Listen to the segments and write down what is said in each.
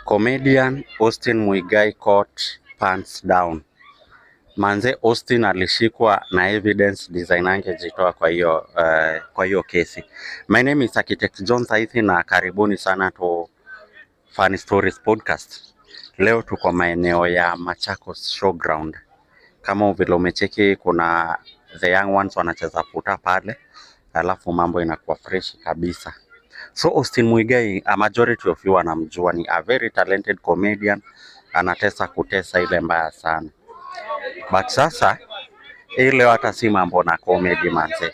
Comedian Austin Muigai caught pants down. Manze, Austin alishikwa na evidence design angejitoa kwa hiyo kesi. My name is Architect John Saithi na karibuni sana to Funny Stories Podcast. Leo tuko maeneo ya Machakos Showground. Kama vile umecheki, kuna the young ones wanacheza futa pale, alafu mambo inakuwa fresh kabisa. So Austin Muigai, a majority of you wanamjua, ni a very talented comedian, anatesa kutesa ile mbaya sana. But sasa leo hata si mambo na comedy manze.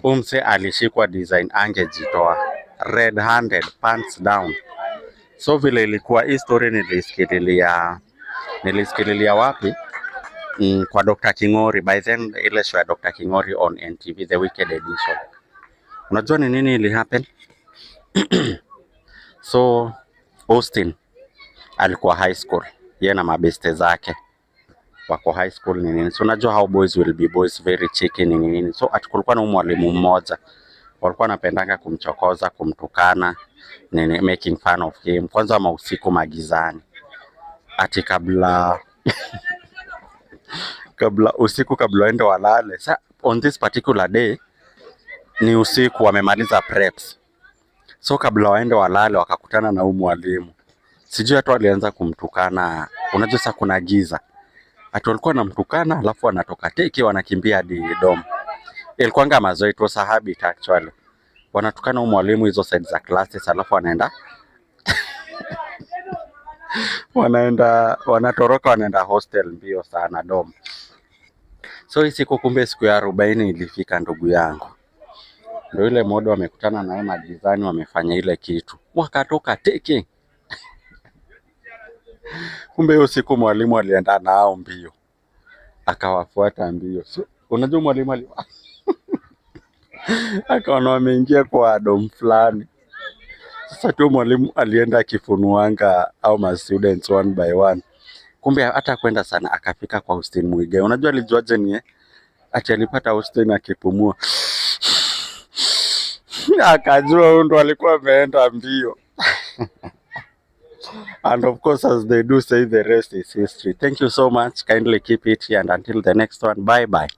Umse alishikwa design angejitoa, red handed, pants down. So vile ilikuwa hii story nilisikililia wapi? Kwa Dr. Kingori. By then ile show ya Dr. Kingori on NTV, the weekend edition. Unajua ni nini ili happen? So Austin alikuwa high school, yeye na mabeste zake wako high school nini. So unajua how boys will be boys, very cheeky nini. So kulikuwa na mwalimu mmoja walikuwa wanapendanga kumchokoza, kumtukana nini, making fun of him. Kwanza mausiku magizani, ati kabla waende walale. Sa on this particular day ni usiku, wamemaliza preps. So kabla waende walale wakakutana na mwalimu. Sijui hata alianza kumtukana. Unajua sasa kuna giza. Ati walikuwa wanamtukana, alafu wanatoka teki wanakimbia hadi dom. Ilikuwanga mazoea, it was a habit actually. Wanatukana mwalimu hizo side za classes, alafu wanatoroka wanaenda hostel mbio sana dom. So hii siku, kumbe siku ya 40 ilifika ndugu yangu. Ndio ile modo wamekutana naye magizani, wamefanya ile kitu. Wakatoka teki. Kumbe hiyo siku mwalimu alienda nao mbio. Akawafuata mbio. So, unajua mwalimu akaona wameingia kwa dom fulani. Sasa tu mwalimu alienda akifunuanga au ma students one by one. Kumbe hata kwenda sana akafika kwa Austin Muigai. Unajua alijuaje ni ati alipata Austin akipumua. Akajua huyo ndo alikuwa ameenda mbio. And of course, as they do say, the rest is history. Thank you so much. Kindly keep it here, and until the next one, bye bye.